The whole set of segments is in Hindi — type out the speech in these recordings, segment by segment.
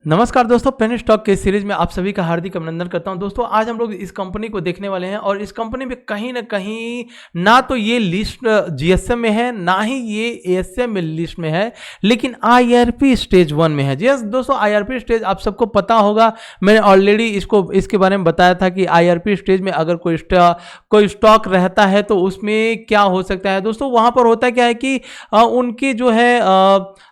नमस्कार दोस्तों, पेन स्टॉक के सीरीज में आप सभी का हार्दिक अभिनंदन करता हूं। दोस्तों आज हम लोग इस कंपनी को देखने वाले हैं और इस कंपनी में कहीं ना कहीं ना तो ये लिस्ट जीएसएम में है, ना ही ये एएसएम में लिस्ट में है, लेकिन आईआरपी स्टेज 1 में है। जी दोस्तों, आईआरपी स्टेज आप सबको पता होगा, मैंने ऑलरेडी इसके बारे में बताया था कि आईआरपी स्टेज में अगर कोई स्टॉक रहता है तो उसमें क्या हो सकता है। दोस्तों वहां पर होता क्या है कि उनकी जो है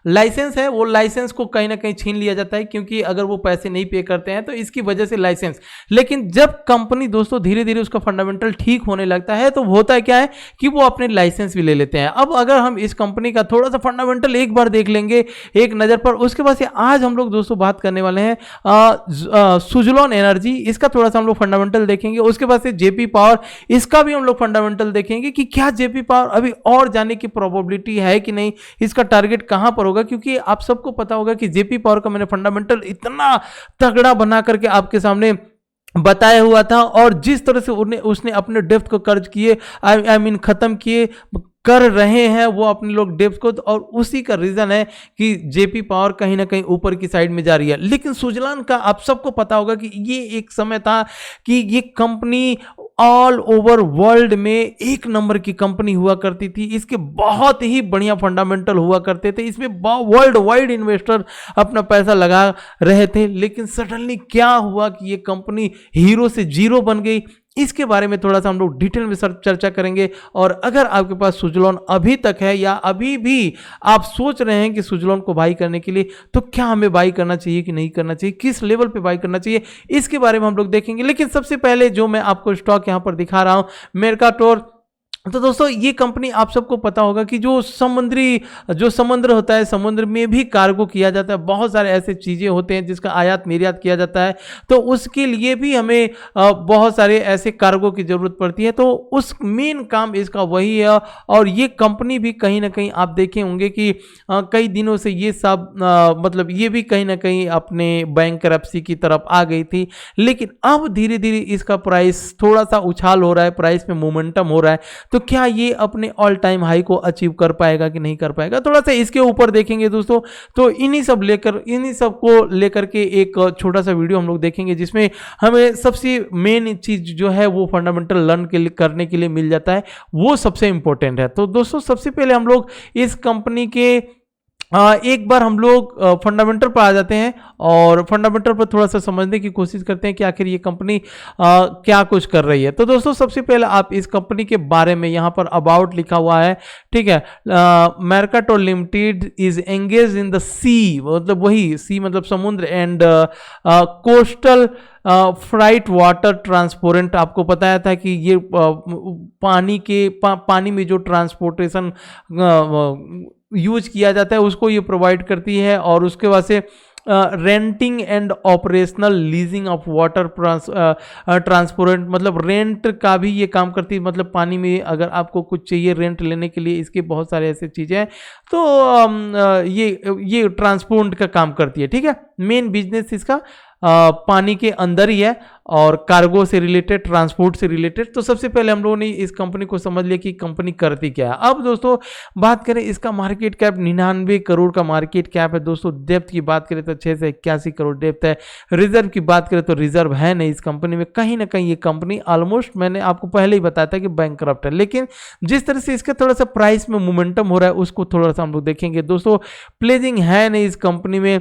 लाइसेंस है, वो लाइसेंस को कहीं ना कहीं छीन लिया जाता है, क्योंकि अगर वो पैसे नहीं पे करते हैं तो इसकी वजह से लाइसेंस। लेकिन जब कंपनी दोस्तों धीरे धीरे उसका फंडामेंटल ठीक होने लगता है तो होता क्या है कि वो अपने लाइसेंस भी ले लेते हैं। अब अगर हम इस कंपनी का थोड़ा सा फंडामेंटल एक बार देख लेंगे एक नजर पर, उसके बाद से आज हम लोग दोस्तों बात करने वाले हैं सुजलॉन एनर्जी, इसका थोड़ा सा हम लोग फंडामेंटल देखेंगे। उसके बाद से जेपी पावर, इसका भी हम लोग फंडामेंटल देखेंगे कि क्या जेपी पावर अभी और जाने की प्रोबेबिलिटी है कि नहीं, इसका टारगेट कहां पर होगा। क्योंकि आप सबको पता होगा कि जेपी पावर का मैंने फंडामेंटल इतना तगड़ा बना करके आपके सामने बताया हुआ था, और जिस तरह से उसने अपने डेप्थ को कर्ज किए, आई मीन खत्म किए कर रहे हैं वो अपने लोग डेप्थ को, और उसी का रीजन है कि जेपी पावर कहीं ना कहीं ऊपर की साइड में जा रही है। लेकिन सुजलान का आप सबको पता होगा कि ये एक समय था कि ये कंपनी ऑल ओवर वर्ल्ड में एक नंबर की कंपनी हुआ करती थी, इसके बहुत ही बढ़िया फंडामेंटल हुआ करते थे, इसमें वर्ल्ड वाइड इन्वेस्टर अपना पैसा लगा रहे थे। लेकिन सडनली क्या हुआ कि ये कंपनी हीरो से जीरो बन गई, इसके बारे में थोड़ा सा हम लोग डिटेल में चर्चा करेंगे। और अगर आपके पास सुजलॉन अभी तक है या अभी भी आप सोच रहे हैं कि सुजलॉन को बाई करने के लिए, तो क्या हमें बाई करना चाहिए कि नहीं करना चाहिए, किस लेवल पे बाई करना चाहिए, इसके बारे में हम लोग देखेंगे। लेकिन सबसे पहले जो मैं आपको स्टॉक यहां पर दिखा रहा हूं, मेरकाटोर, तो दोस्तों ये कंपनी आप सबको पता होगा कि जो समुद्र होता है, समुद्र में भी कार्गो किया जाता है, बहुत सारे ऐसे चीज़ें होते हैं जिसका आयात निर्यात किया जाता है, तो उसके लिए भी हमें बहुत सारे ऐसे कार्गो की ज़रूरत पड़ती है, तो उस मेन काम इसका वही है। और ये कंपनी भी कहीं ना कहीं आप देखे होंगे कि कई दिनों से ये सब मतलब ये भी कहीं ना कहीं अपने बैंकरप्सी की तरफ आ गई थी। लेकिन अब धीरे धीरे इसका प्राइस थोड़ा सा उछाल हो रहा है, प्राइस में मोमेंटम हो रहा है, तो क्या ये अपने ऑल टाइम हाई को अचीव कर पाएगा कि नहीं कर पाएगा, थोड़ा सा इसके ऊपर देखेंगे दोस्तों। तो इन्हीं सब को लेकर के एक छोटा सा वीडियो हम लोग देखेंगे, जिसमें हमें सबसे मेन चीज जो है वो फंडामेंटल लर्न करने के लिए मिल जाता है, वो सबसे इंपॉर्टेंट है। तो दोस्तों सबसे पहले हम लोग इस कंपनी के एक बार हम लोग फंडामेंटल पर आ जाते हैं और फंडामेंटल पर थोड़ा सा समझने की कोशिश करते हैं कि आखिर ये कंपनी क्या कुछ कर रही है। तो दोस्तों सबसे पहले आप इस कंपनी के बारे में, यहाँ पर अबाउट लिखा हुआ है, ठीक है, Mercator Limited is engage in the sea, मतलब वही सी मतलब समुद्र, and coastal freight water transportation. आपको बताया था कि ये पानी में जो ट्रांसपोर्टेशन यूज किया जाता है उसको ये प्रोवाइड करती है। और उसके बाद से renting and operational leasing of water transportation, मतलब रेंट का भी ये काम करती है, मतलब पानी में अगर आपको कुछ चाहिए रेंट लेने के लिए, इसके बहुत सारे ऐसे चीज़ें हैं, तो ये ट्रांसपोर्ट का काम करती है, ठीक है। मेन बिजनेस इसका पानी के अंदर ही है और कार्गो से रिलेटेड, ट्रांसपोर्ट से रिलेटेड। तो सबसे पहले हम लोगों ने इस कंपनी को समझ लिया कि कंपनी करती क्या है। अब दोस्तों बात करें, इसका मार्केट कैप 99 करोड़ का मार्केट कैप है दोस्तों। डेप्थ की बात करें तो 681 करोड़ डेप्थ है। रिजर्व की बात करें तो रिजर्व है नहीं इस कंपनी में, कहीं ना कहीं ये कंपनी ऑलमोस्ट, मैंने आपको पहले ही बताया था कि बैंकरप्ट है। लेकिन जिस तरह से इसका थोड़ा सा प्राइस में मोमेंटम हो रहा है उसको थोड़ा सा हम लोग देखेंगे दोस्तों। प्लेजिंग है नहीं इस कंपनी में।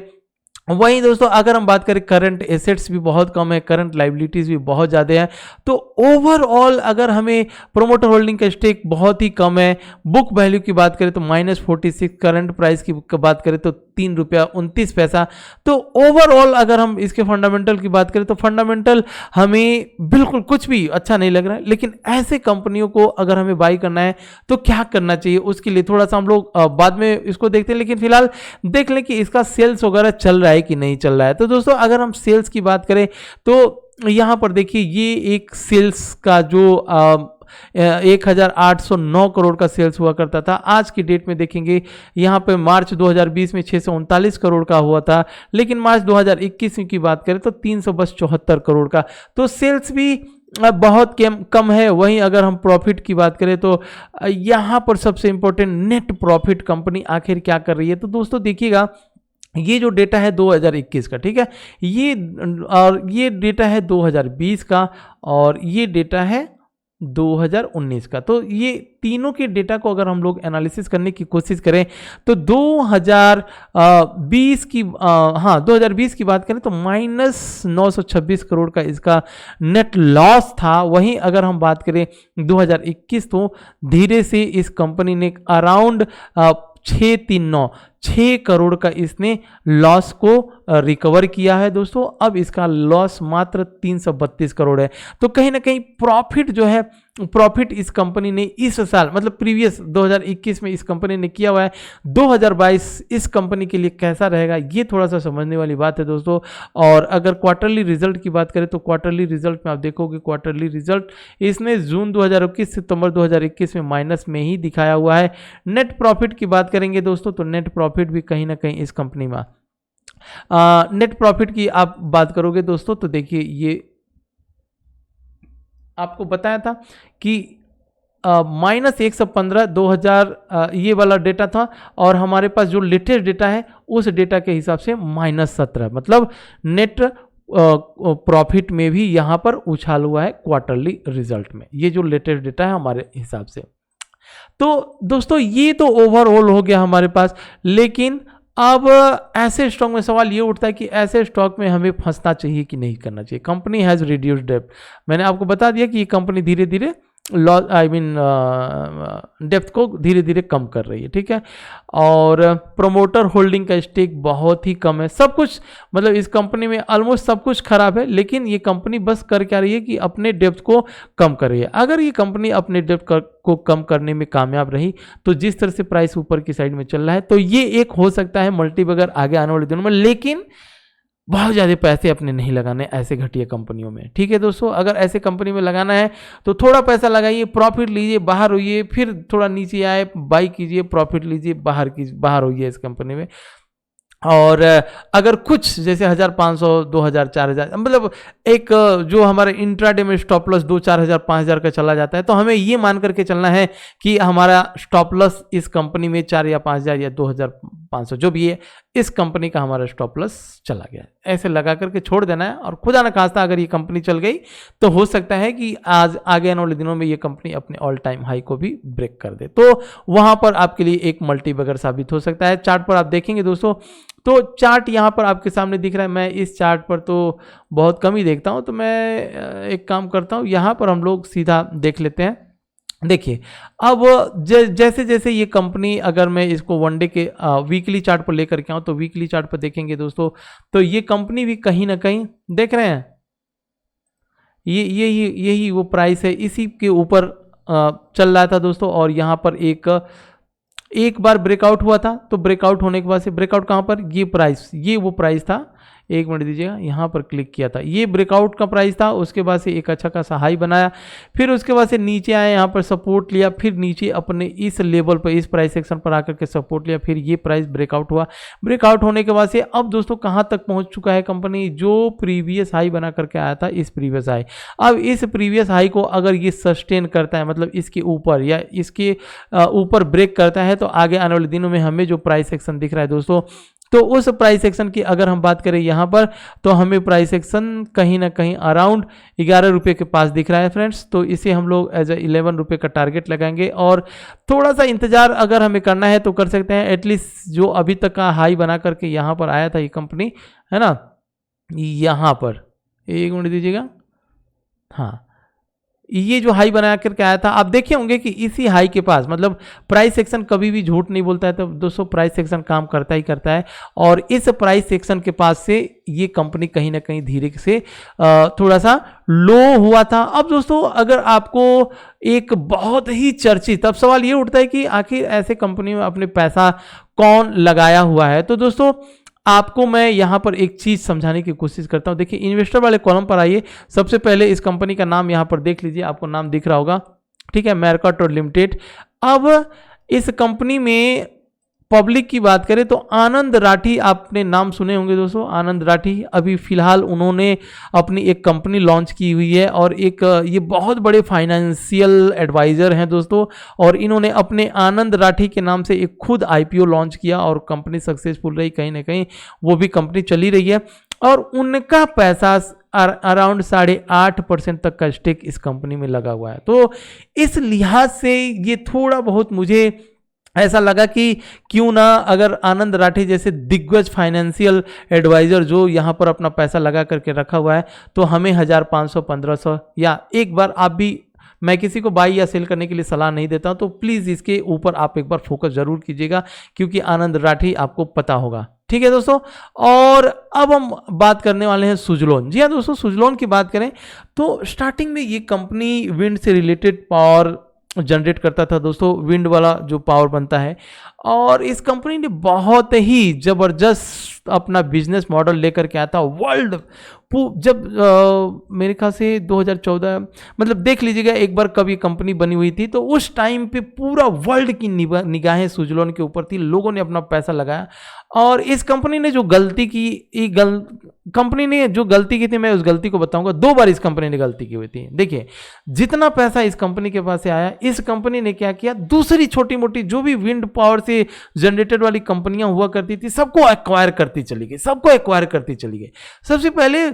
वहीं दोस्तों अगर हम बात करें, करंट एसेट्स भी बहुत कम है, करंट लाइबिलिटीज भी बहुत ज़्यादा है। तो ओवरऑल अगर हमें प्रोमोटर होल्डिंग का स्टेक बहुत ही कम है। बुक वैल्यू की बात करें तो -46, करंट प्राइस की बात करें तो ₹3.29। तो ओवरऑल अगर हम इसके फंडामेंटल की बात करें तो फंडामेंटल हमें बिल्कुल कुछ भी अच्छा नहीं लग रहा है। लेकिन ऐसे कंपनियों को अगर हमें बाई करना है तो क्या करना चाहिए, उसके लिए थोड़ा सा हम लोग बाद में इसको देखते हैं। लेकिन फिलहाल देख लें कि इसका सेल्स वगैरह चल रहा है कि नहीं चल रहा है। तो दोस्तों अगर हम सेल्स की बात करें तो यहाँ पर देखिए, ये एक सेल्स का जो 1809 करोड़ का सेल्स हुआ करता था, आज की डेट में देखेंगे यहाँ पे मार्च 2020 में 639 करोड़ का हुआ था। लेकिन मार्च 2021 की बात करें तो 374 करोड़ का, तो सेल्स भी बहुत कम है। वहीं अगर हम प्रॉफिट की बात करें तो यहाँ पर सबसे इंपॉर्टेंट नेट प्रॉफिट कंपनी आखिर क्या कर रही है। तो दोस्तों देखिएगा, ये जो डेटा है 2021 का, ठीक है, ये और ये डेटा है 2020 का और ये डेटा है 2019 का। तो ये तीनों के डेटा को अगर हम लोग एनालिसिस करने की कोशिश करें तो 2020 की 2020 की बात करें तो -926 करोड़ का इसका नेट लॉस था। वहीं अगर हम बात करें 2021 तो धीरे से इस कंपनी ने अराउंड 6 करोड़ का इसने लॉस को रिकवर किया है दोस्तों। अब इसका लॉस मात्र 332 करोड़ है। तो कहीं ना कहीं प्रॉफिट जो है, प्रॉफिट इस कंपनी ने इस साल मतलब प्रीवियस 2021 में इस कंपनी ने किया हुआ है। 2022 इस कंपनी के लिए कैसा रहेगा ये थोड़ा सा समझने वाली बात है दोस्तों। और अगर क्वार्टरली रिजल्ट की बात करें तो क्वार्टरली रिजल्ट में आप देखोगे क्वार्टरली रिजल्ट इसने जून 2021 सितंबर 2021 में माइनस में ही दिखाया हुआ है। नेट प्रॉफिट की बात करेंगे दोस्तों तो नेट प्रॉफिट भी कहीं ना कहीं इस कंपनी में नेट प्रॉफिट की आप बात करोगे दोस्तों तो देखिए ये आपको बताया था कि -115 2000 ये वाला डेटा था और हमारे पास जो लेटेस्ट डेटा है उस डेटा के हिसाब से -17 मतलब नेट प्रॉफिट में भी यहाँ पर उछाल हुआ है क्वार्टरली रिजल्ट में। ये जो लेटेस्ट डेटा है हमारे हिसाब से। तो दोस्तों ये तो ओवरऑल हो गया हमारे पास। लेकिन अब ऐसे स्टॉक में सवाल ये उठता है कि ऐसे स्टॉक में हमें फंसना चाहिए कि नहीं करना चाहिए। कंपनी हैज़ रिड्यूस्ड डेप्ट। मैंने आपको बता दिया कि ये कंपनी धीरे धीरे लॉस डेप्थ को धीरे धीरे कम कर रही है, ठीक है। और प्रोमोटर होल्डिंग का स्टेक बहुत ही कम है। सब कुछ मतलब इस कंपनी में ऑलमोस्ट सब कुछ खराब है, लेकिन ये कंपनी बस कर क्या रही है कि अपने डेप्थ को कम कर रही है। अगर ये कंपनी अपने डेप्थ को कम करने में कामयाब रही तो जिस तरह से प्राइस ऊपर की साइड में चल रहा है तो ये एक हो सकता है मल्टीबैगर आगे आने वाले दिनों में, लेकिन बहुत ज़्यादा पैसे अपने नहीं लगाने ऐसे घटिया कंपनियों में, ठीक है दोस्तों। अगर ऐसे कंपनी में लगाना है तो थोड़ा पैसा लगाइए, प्रॉफिट लीजिए, बाहर होइए, फिर थोड़ा नीचे आए बाई कीजिए, प्रॉफिट लीजिए, बाहर होइए इस कंपनी में। और अगर कुछ जैसे 1500 2000 4000 मतलब एक जो हमारे इंट्राडे में स्टॉप लॉस 2 4000 5000 का चला जाता है तो हमें ये मान करके चलना है कि हमारा स्टॉप लॉस इस कंपनी में 4 या 5000 या 2500 जो भी है इस कंपनी का हमारा स्टॉप लॉस चला गया। ऐसे लगा करके छोड़ देना है और खुदा न खास्ता अगर ये कंपनी चल गई तो हो सकता है कि आज आगे आने वाले दिनों में ये कंपनी अपने ऑल टाइम हाई को भी ब्रेक कर दे, तो वहां पर आपके लिए एक मल्टीबैगर साबित हो सकता है। चार्ट पर आप देखेंगे दोस्तों तो चार्ट यहाँ पर आपके सामने दिख रहा है। मैं इस चार्ट पर तो बहुत कम ही देखता हूँ, तो मैं एक काम करता हूँ, यहाँ पर हम लोग सीधा देख लेते हैं। देखिए अब जैसे जैसे ये कंपनी, अगर मैं इसको वनडे के वीकली चार्ट पर लेकर के आऊँ तो वीकली चार्ट पर देखेंगे दोस्तों तो ये कंपनी भी कहीं ना कहीं देख रहे हैं यही वो प्राइस है, इसी के ऊपर चल रहा था दोस्तों। और यहाँ पर एक बार ब्रेकआउट हुआ था, तो ब्रेकआउट होने के बाद से ब्रेकआउट कहाँ पर, ये प्राइस, ये वो प्राइस था, एक मिनट दीजिएगा, यहाँ पर क्लिक किया था, ये ब्रेकआउट का प्राइस था। उसके बाद से एक अच्छा खासा हाई बनाया, फिर उसके बाद से नीचे आए, यहाँ पर सपोर्ट लिया, फिर नीचे अपने इस लेवल पर इस प्राइस सेक्शन पर आकर के सपोर्ट लिया, फिर ये प्राइस ब्रेकआउट हुआ। ब्रेकआउट होने के बाद से अब दोस्तों कहाँ तक पहुँच चुका है कंपनी, जो प्रीवियस हाई बना करके आया था, इस प्रीवियस हाई। अब इस प्रीवियस हाई को अगर ये सस्टेन करता है, मतलब इसके ऊपर या इसके ऊपर ब्रेक करता है, तो आगे आने वाले दिनों में हमें जो प्राइस सेक्शन दिख रहा है दोस्तों, तो उस प्राइस सेक्शन की अगर हम बात करें यहाँ पर, तो हमें प्राइस सेक्शन कहीं ना कहीं अराउंड 11 रुपये के पास दिख रहा है फ्रेंड्स। तो इसे हम लोग एज 11 रुपये का टारगेट लगाएंगे और थोड़ा सा इंतजार अगर हमें करना है तो कर सकते हैं। एटलीस्ट जो अभी तक का हाई बना करके यहाँ पर आया था ये कंपनी, है ना, यहाँ पर एक मिनट दीजिएगा, हाँ, ये जो हाई बना करके आया था, आप देखे होंगे कि इसी हाई के पास, मतलब प्राइस सेक्शन कभी भी झूठ नहीं बोलता है, तो दोस्तों प्राइस सेक्शन काम करता ही करता है। और इस प्राइस सेक्शन के पास से ये कंपनी कहीं ना कहीं धीरे से थोड़ा सा लो हुआ था। अब दोस्तों अगर आपको एक बहुत ही चर्चित, अब सवाल ये उठता है कि आखिर ऐसे कंपनी में अपने पैसा कौन लगाया हुआ है, तो दोस्तों आपको मैं यहाँ पर एक चीज़ समझाने की कोशिश करता हूँ। देखिए इन्वेस्टर वाले कॉलम पर आइए, सबसे पहले इस कंपनी का नाम यहाँ पर देख लीजिए, आपको नाम दिख रहा होगा, ठीक है, मेरकाटोर लिमिटेड। अब इस कंपनी में पब्लिक की बात करें तो आनंद राठी, आपने नाम सुने होंगे दोस्तों, आनंद राठी अभी फिलहाल उन्होंने अपनी एक कंपनी लॉन्च की हुई है और एक ये बहुत बड़े फाइनेंशियल एडवाइज़र हैं दोस्तों, और इन्होंने अपने आनंद राठी के नाम से एक खुद आईपीओ लॉन्च किया और कंपनी सक्सेसफुल रही, कहीं ना कहीं वो भी कंपनी चली रही है, और उनका पैसा अराउंड 8.5% तक का स्टेक इस कंपनी में लगा हुआ है। तो इस लिहाज से ये थोड़ा बहुत मुझे ऐसा लगा कि क्यों ना अगर आनंद राठी जैसे दिग्गज फाइनेंशियल एडवाइजर जो यहाँ पर अपना पैसा लगा करके रखा हुआ है, तो हमें 1500 1500 या एक बार आप भी, मैं किसी को बाई या सेल करने के लिए सलाह नहीं देता हूं, तो प्लीज़ इसके ऊपर आप एक बार फोकस जरूर कीजिएगा, क्योंकि आनंद राठी आपको पता होगा। ठीक है दोस्तों, और अब हम बात करने वाले हैं सुजलोन। जी हाँ दोस्तों, सुजलोन की बात करें तो स्टार्टिंग में ये कंपनी विंड से रिलेटेड पावर जनरेट करता था दोस्तों, विंड वाला जो पावर बनता है, और इस कंपनी ने बहुत ही ज़बरदस्त अपना बिजनेस मॉडल लेकर के आया था वर्ल्ड। जब मेरे ख्याल से 2014, मतलब देख लीजिएगा एक बार कब ये कंपनी बनी हुई थी, तो उस टाइम पे पूरा वर्ल्ड की निगाहें सुजलोन के ऊपर थी, लोगों ने अपना पैसा लगाया, और इस कंपनी ने जो गलती की, कंपनी ने जो गलती की थी, मैं उस गलती को बताऊंगा। 2 बार इस कंपनी ने गलती की हुई थी। देखिए, जितना पैसा इस कंपनी के पास से आया, इस कंपनी ने क्या किया, दूसरी छोटी मोटी जो भी विंड पावर से जनरेटेड वाली कंपनियां हुआ करती थी, सबको एक्वायर करती चली गई, सबको एक्वायर करती चली गई। सबसे पहले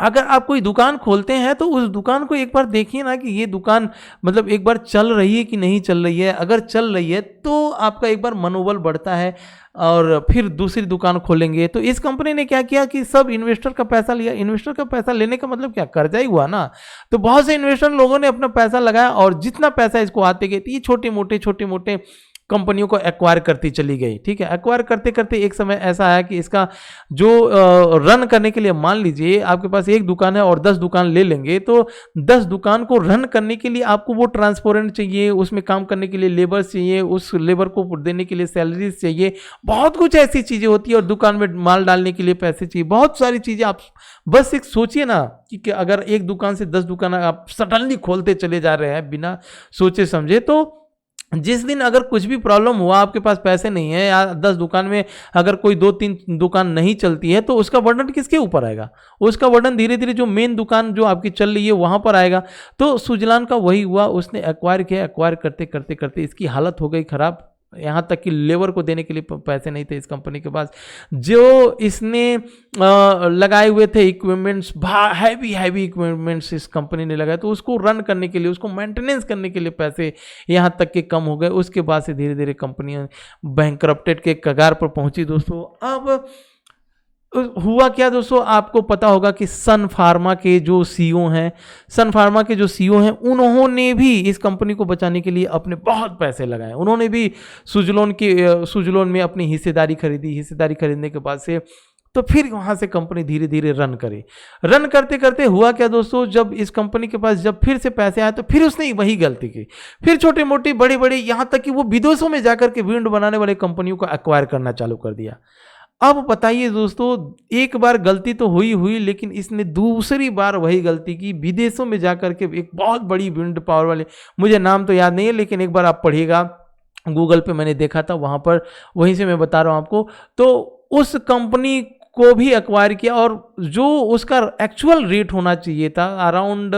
अगर आप कोई दुकान खोलते हैं तो उस दुकान को एक बार देखिए ना कि ये दुकान मतलब एक बार चल रही है कि नहीं चल रही है। अगर चल रही है तो आपका एक बार मनोबल बढ़ता है और फिर दूसरी दुकान खोलेंगे। तो इस कंपनी ने क्या किया कि सब इन्वेस्टर का पैसा लिया। इन्वेस्टर का पैसा लेने का मतलब क्या, कर्जा ही हुआ ना। तो बहुत से इन्वेस्टर लोगों ने अपना पैसा लगाया और जितना पैसा इसको आते गए, ये छोटे मोटे कंपनियों को एक्वायर करती चली गई। ठीक है, एक्वायर करते करते एक समय ऐसा आया कि इसका जो रन करने के लिए, मान लीजिए आपके पास एक दुकान है और 10 दुकान ले लेंगे, तो 10 दुकान को रन करने के लिए आपको वो ट्रांसपेरेंट चाहिए, उसमें काम करने के लिए लेबर्स चाहिए, उस लेबर को देने के लिए सैलरीज चाहिए, बहुत कुछ ऐसी चीज़ें होती है, और दुकान में माल डालने के लिए पैसे चाहिए, बहुत सारी चीज़ें। आप बस एक सोचिए ना कि अगर एक दुकान से 10 दुकान आप सडनली खोलते चले जा रहे हैं बिना सोचे समझे, तो जिस दिन अगर कुछ भी प्रॉब्लम हुआ, आपके पास पैसे नहीं है, या 10 दुकान में अगर कोई 2-3 दुकान नहीं चलती है, तो उसका बर्डन किसके ऊपर आएगा? उसका बर्डन धीरे धीरे जो मेन दुकान जो आपकी चल रही है वहां पर आएगा। तो सुजलान का वही हुआ, उसने एक्वायर किया, एक्वायर करते करते करते इसकी हालत हो गई खराब, यहाँ तक कि लेबर को देने के लिए पैसे नहीं थे इस कंपनी के पास। जो इसने लगाए हुए थे इक्विपमेंट्स, हैवी इक्विपमेंट्स इस कंपनी ने लगाए, तो उसको रन करने के लिए, उसको मेंटेनेंस करने के लिए पैसे यहाँ तक के कम हो गए। उसके बाद से धीरे धीरे कंपनियां बैंकरप्टेड के कगार पर पहुंची दोस्तों। अब हुआ क्या दोस्तों, आपको पता होगा कि सन फार्मा के जो सीईओ हैं, उन्होंने भी इस कंपनी को बचाने के लिए अपने बहुत पैसे लगाए। उन्होंने भी सुजलोन में अपनी हिस्सेदारी खरीदी। हिस्सेदारी खरीदने के बाद से तो फिर वहां से कंपनी धीरे धीरे रन करते करते हुआ क्या दोस्तों, जब इस कंपनी के पास जब फिर से पैसे आए, तो फिर उसने वही गलती की, फिर छोटे मोटे बड़े बड़े, यहां तक कि वो विदेशों में जाकर के विंड बनाने वाले कंपनियों को एक्वायर करना चालू कर दिया। अब बताइए दोस्तों, एक बार गलती तो हुई, लेकिन इसने दूसरी बार वही गलती की, विदेशों में जाकर के एक बहुत बड़ी विंड पावर वाले, मुझे नाम तो याद नहीं है, लेकिन एक बार आप पढ़िएगा, गूगल पे मैंने देखा था, वहां पर वहीं से मैं बता रहा हूं आपको। तो उस कंपनी को भी एक्वायर किया, और जो उसका एक्चुअल रेट होना चाहिए था, अराउंड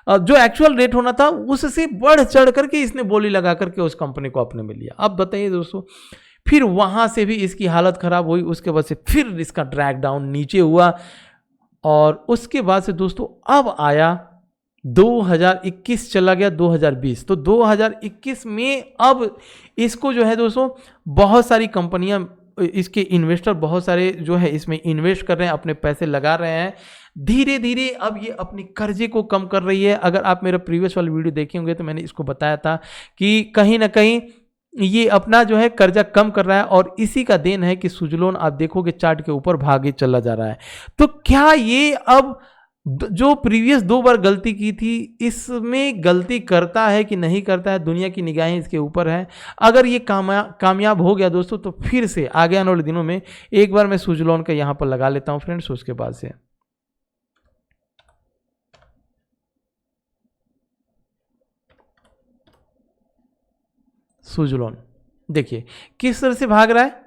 जो एक्चुअल रेट होना था, उससे बढ़ चढ़ करके इसने बोली लगा करके उस कंपनी को अपने में लिया। अब बताइए दोस्तों, फिर वहां से भी इसकी हालत खराब हुई, उसके बाद से फिर इसका ड्रैग डाउन नीचे हुआ, और उसके बाद से दोस्तों अब आया 2021, चला गया 2020। तो 2021 में अब इसको जो है दोस्तों, बहुत सारी कंपनियां, इसके इन्वेस्टर बहुत सारे जो है इसमें इन्वेस्ट कर रहे हैं, अपने पैसे लगा रहे हैं। धीरे धीरे अब ये अपने कर्जे को कम कर रही है। अगर आप मेरा प्रीवियस वाली वीडियो देखे होंगे तो मैंने इसको बताया था कि कहीं ना कहीं ये अपना जो है कर्जा कम कर रहा है, और इसी का देन है कि सुजलोन आप देखोगे चार्ट के ऊपर भागे चला जा रहा है। तो क्या ये अब जो प्रीवियस 2 बार गलती की थी, इसमें गलती करता है कि नहीं करता है, दुनिया की निगाहें इसके ऊपर है। अगर ये कामयाब हो गया दोस्तों, तो फिर से आगे आने वाले दिनों में एक बार मैं सुजलोन का यहां पर लगा लेता हूं फ्रेंड्स, उसके बाद से सुजलोन। देखिए किस तरह से भाग रहा है,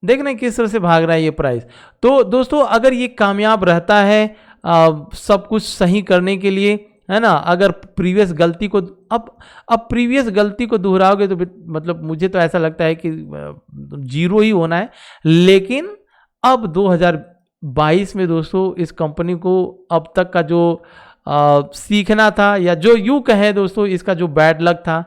देख रहे हैं किस तरह से भाग रहा है ये प्राइस। तो दोस्तों अगर ये कामयाब रहता है सब कुछ सही करने के लिए, है ना, अगर प्रीवियस गलती को अब प्रीवियस गलती को दोहराओगे तो मतलब मुझे तो ऐसा लगता है कि जीरो ही होना है। लेकिन अब 2022 में दोस्तों इस कंपनी को अब तक का जो सीखना था, या जो यूं कहें दोस्तों इसका जो बैड लक था,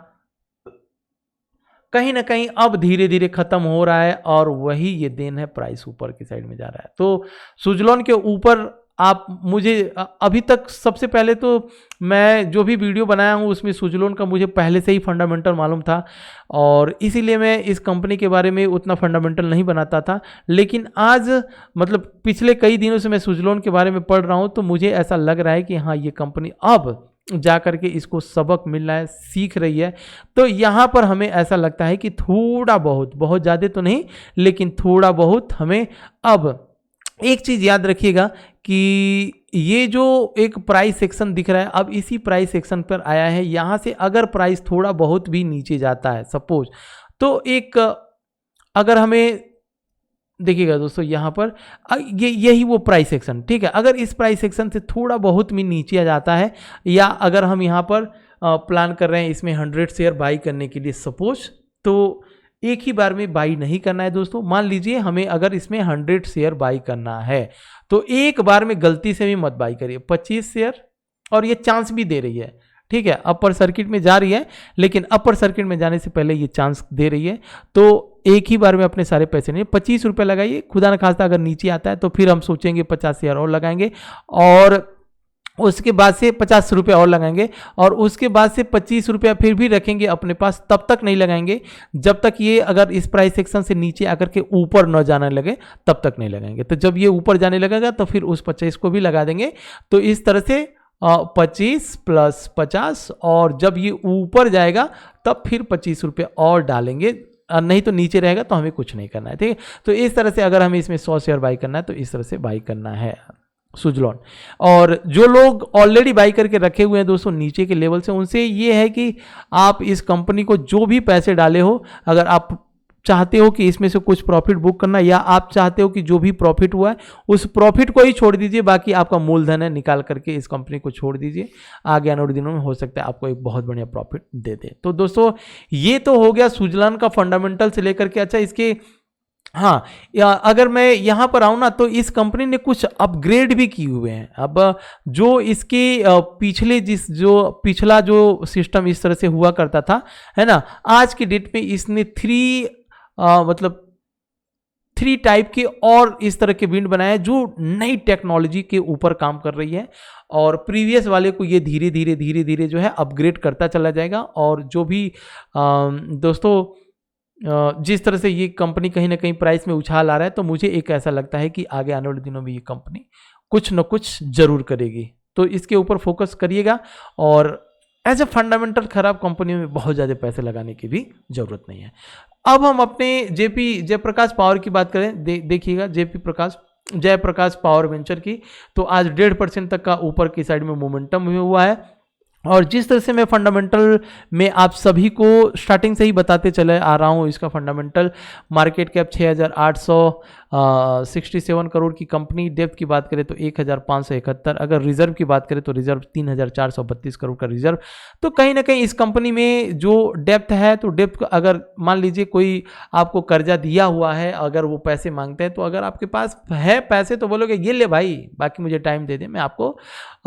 कहीं ना कहीं अब धीरे धीरे खत्म हो रहा है, और वही ये देन है प्राइस ऊपर की साइड में जा रहा है। तो सुजलॉन के ऊपर आप मुझे अभी तक सबसे पहले तो मैं जो भी वीडियो बनाया हूँ उसमें सुजलॉन का मुझे पहले से ही फंडामेंटल मालूम था, और इसीलिए मैं इस कंपनी के बारे में उतना फंडामेंटल नहीं बनाता था। लेकिन आज मतलब पिछले कई दिनों से मैं सुजलॉन के बारे में पढ़ रहा हूँ, तो मुझे ऐसा लग रहा है कि हाँ ये कंपनी अब जा करके इसको सबक मिल रहा है, सीख रही है। तो यहाँ पर हमें ऐसा लगता है कि थोड़ा बहुत, बहुत ज़्यादा तो नहीं लेकिन थोड़ा बहुत हमें अब एक चीज़ याद रखिएगा कि ये जो एक प्राइस सेक्शन दिख रहा है, अब इसी प्राइस सेक्शन पर आया है। यहाँ से अगर प्राइस थोड़ा बहुत भी नीचे जाता है सपोज, तो एक अगर हमें देखिएगा दोस्तों यहाँ पर यही वो प्राइस सेक्शन, ठीक है, अगर इस प्राइस सेक्शन से थोड़ा बहुत भी नीचे आ जाता है, या अगर हम यहाँ पर प्लान कर रहे हैं इसमें 100 शेयर बाई करने के लिए सपोज, तो एक ही बार में बाई नहीं करना है दोस्तों। मान लीजिए हमें अगर इसमें 100 शेयर बाई करना है तो एक बार में गलती से भी मत बाई करिए, 25 शेयर, और ये चांस भी दे रही है, ठीक है, अपर सर्किट में जा रही है, लेकिन अपर सर्किट में जाने से पहले ये चांस दे रही है। तो एक ही बार में अपने सारे पैसे नहीं, 25 रुपये लगाइए, खुदा न खास्ता अगर नीचे आता है तो फिर हम सोचेंगे 50 शेयर और लगाएंगे, और उसके बाद से 50 रुपये और लगाएंगे, और उसके बाद से 25 रुपया फिर भी रखेंगे अपने पास, तब तक नहीं लगाएंगे जब तक ये अगर इस प्राइस सेक्शन से नीचे आकर के ऊपर न जाने लगे, तब तक नहीं लगाएंगे। तो जब ये ऊपर जाने लगेगा तो फिर उस 25 को भी लगा देंगे। तो इस तरह से 25 + 50, और जब ये ऊपर जाएगा तब फिर 25 रुपये और डालेंगे, नहीं तो नीचे रहेगा तो हमें कुछ नहीं करना है, ठीक है। तो इस तरह से अगर हमें इसमें 100 शेयर बाई करना है तो इस तरह से बाई करना है सुजलॉन। और जो लोग ऑलरेडी बाई करके रखे हुए हैं दोस्तों नीचे के लेवल से, उनसे ये है कि आप इस कंपनी को जो भी पैसे डाले हो, अगर आप चाहते हो कि इसमें से कुछ प्रॉफिट बुक करना, या आप चाहते हो कि जो भी प्रॉफिट हुआ है उस प्रॉफिट को ही छोड़ दीजिए, बाकी आपका मूलधन है निकाल करके इस कंपनी को छोड़ दीजिए। आगे आने वाले दिनों में हो सकता है आपको एक बहुत बढ़िया प्रॉफिट दे दे। तो दोस्तों ये तो हो गया सुजलॉन का फंडामेंटल से लेकर के। अच्छा, इसके हाँ, अगर मैं यहाँ पर आऊँ ना, तो इस कंपनी ने कुछ अपग्रेड भी किए हुए हैं। अब जो इसके पिछला जो सिस्टम इस तरह से हुआ करता था, है ना, आज की डेट में इसने 3 टाइप के और इस तरह के विंड बनाए जो नई टेक्नोलॉजी के ऊपर काम कर रही है, और प्रीवियस वाले को ये धीरे धीरे जो है अपग्रेड करता चला जाएगा। और जो भी दोस्तों जिस तरह से ये कंपनी कहीं ना कहीं प्राइस में उछाल आ रहा है, तो मुझे एक ऐसा लगता है कि आगे आने वाले दिनों में ये कंपनी कुछ न कुछ जरूर करेगी। तो इसके ऊपर फोकस करिएगा, और एज ए फंडामेंटल खराब कंपनियों में बहुत ज़्यादा पैसे लगाने की भी जरूरत नहीं है। अब हम अपने जयप्रकाश पावर की बात करें, देखिएगा जयप्रकाश पावर वेंचर की, तो आज 1.5% तक का ऊपर की साइड में मोमेंटम हुआ है। और जिस तरह से मैं फंडामेंटल में आप सभी को स्टार्टिंग से ही बताते चले आ रहा हूँ, इसका फंडामेंटल मार्केट कैप 6,867 करोड़ की कंपनी, डेप्थ की बात करें तो 1,571, अगर रिजर्व की बात करें तो रिजर्व 3,432 करोड़ का रिजर्व। तो कहीं ना कहीं इस कंपनी में जो डेप्थ है, तो डेप्थ अगर मान लीजिए कोई आपको कर्जा दिया हुआ है, अगर वो पैसे मांगते हैं, तो अगर आपके पास है पैसे तो बोलोगे ये ले भाई, बाकी मुझे टाइम दे दे, मैं आपको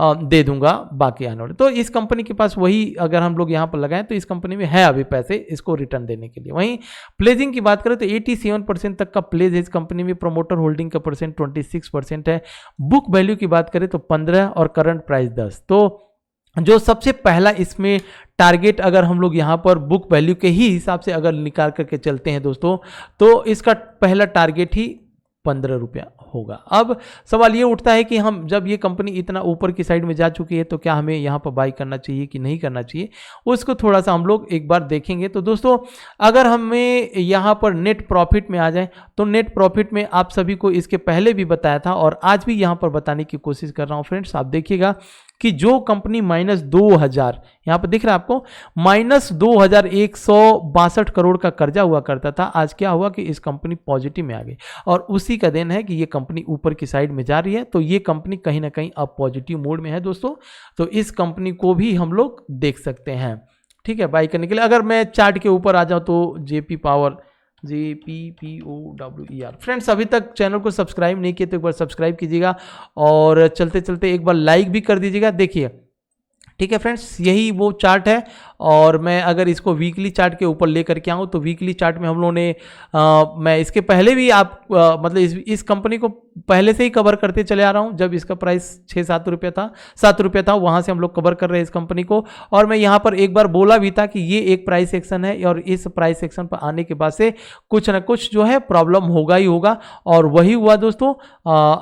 दे दूंगा बाकी आने वाले। तो इस कंपनी के पास वही अगर हम लोग यहाँ पर लगाएं तो इस कंपनी में है अभी पैसे इसको रिटर्न देने के लिए। वहीं प्लेजिंग की बात करें तो 87% तक का प्लेज है इस कंपनी में, प्रमोटर होल्डिंग का परसेंट 26% है। बुक वैल्यू की बात करें तो 15 और करंट प्राइस 10। तो जो सबसे पहला इसमें टारगेट अगर हम लोग यहाँ पर बुक वैल्यू के ही हिसाब से अगर निकाल करके चलते हैं दोस्तों, तो इसका पहला टारगेट ही 15 रुपया होगा। अब सवाल ये उठता है कि हम जब ये कंपनी इतना ऊपर की साइड में जा चुकी है, तो क्या हमें यहाँ पर बाई करना चाहिए कि नहीं करना चाहिए, उसको थोड़ा सा हम लोग एक बार देखेंगे। तो दोस्तों अगर हमें यहाँ पर नेट प्रॉफिट में आ जाए, तो नेट प्रॉफिट में आप सभी को इसके पहले भी बताया था और आज भी यहाँ पर बताने की कोशिश कर रहा हूँ फ्रेंड्स। आप देखिएगा कि जो कंपनी -2000 यहाँ पर दिख रहा है आपको, माइनस 2162 करोड़ का कर्जा हुआ करता था। आज क्या हुआ कि इस कंपनी पॉजिटिव में आ गई, और उसी का देन है कि ये कंपनी ऊपर की साइड में जा रही है। तो ये कंपनी कहीं ना कहीं अब पॉजिटिव मोड में है दोस्तों, तो इस कंपनी को भी हम लोग देख सकते हैं। ठीक है, बाई करने के लिए अगर मैं चार्ट के ऊपर आ जाऊँ तो जेपी पावर, JPPOWER। फ्रेंड्स, अभी तक चैनल को सब्सक्राइब नहीं किए तो एक बार सब्सक्राइब कीजिएगा, और चलते चलते एक बार लाइक भी कर दीजिएगा। देखिए, ठीक है फ्रेंड्स, यही वो चार्ट है। और मैं अगर इसको वीकली चार्ट के ऊपर लेकर के आऊँ तो वीकली चार्ट में हम लोगों ने मैं इसके पहले भी मतलब इस कंपनी को पहले से ही कवर करते चले आ रहा हूँ। जब इसका प्राइस 6-7 रुपये था, 7 रुपये था, वहाँ से हम लोग कवर कर रहे हैं इस कंपनी को। और मैं यहाँ पर एक बार बोला भी था कि ये एक प्राइस एक्शन है, और इस प्राइस एक्शन पर आने के बाद से कुछ ना कुछ जो है प्रॉब्लम होगा ही होगा, और वही हुआ दोस्तों।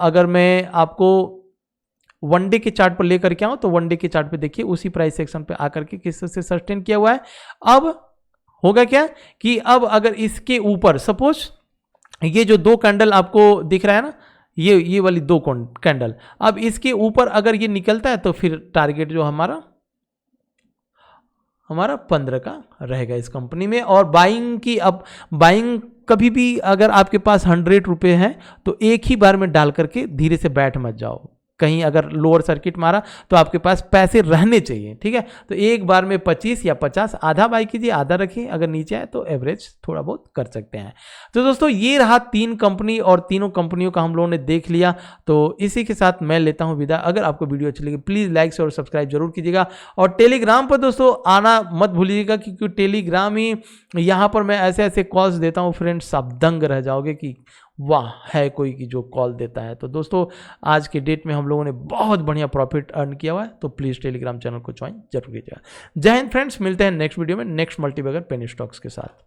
अगर मैं आपको वनडे के चार्ट पर लेकर के आऊं तो वनडे के चार्ट पे देखिए उसी प्राइस सेक्शन पे आकर के किस से सस्टेन किया हुआ है। अब होगा क्या कि अब अगर इसके ऊपर सपोज ये जो 2 कैंडल आपको दिख रहा है ना, ये वाली 2 कैंडल, अब इसके ऊपर अगर ये निकलता है तो फिर टारगेट जो हमारा 15 का रहेगा इस कंपनी में। और बाइंग की, अब बाइंग कभी भी अगर आपके पास 100 रुपये हैं तो एक ही बार में डाल करके धीरे से बैठ मत जाओ। कहीं अगर लोअर सर्किट मारा तो आपके पास पैसे रहने चाहिए, ठीक है। तो एक बार में 25 या 50 आधा बाई कीजिए, आधा रखिए, अगर नीचे आए तो एवरेज थोड़ा बहुत कर सकते हैं। तो दोस्तों ये रहा 3 कंपनी, और तीनों कंपनियों का हम लोगों ने देख लिया। तो इसी के साथ मैं लेता हूं विदा। अगर आपको वीडियो अच्छी लगी प्लीज़ लाइक और सब्सक्राइब जरूर कीजिएगा, और टेलीग्राम पर दोस्तों आना मत भूलिएगा, क्योंकि टेलीग्राम ही यहाँ पर मैं ऐसे ऐसे कॉल्स देता हूँ फ्रेंड्स, आप दंग रह जाओगे कि वाह है कोई की जो कॉल देता है। तो दोस्तों आज के डेट में हम लोगों ने बहुत बढ़िया प्रॉफिट अर्न किया हुआ है, तो प्लीज़ टेलीग्राम चैनल को ज्वाइन जरूर कीजिएगा। जय हिंद फ्रेंड्स, मिलते हैं नेक्स्ट वीडियो में नेक्स्ट मल्टीबैगर पेनी स्टॉक्स के साथ।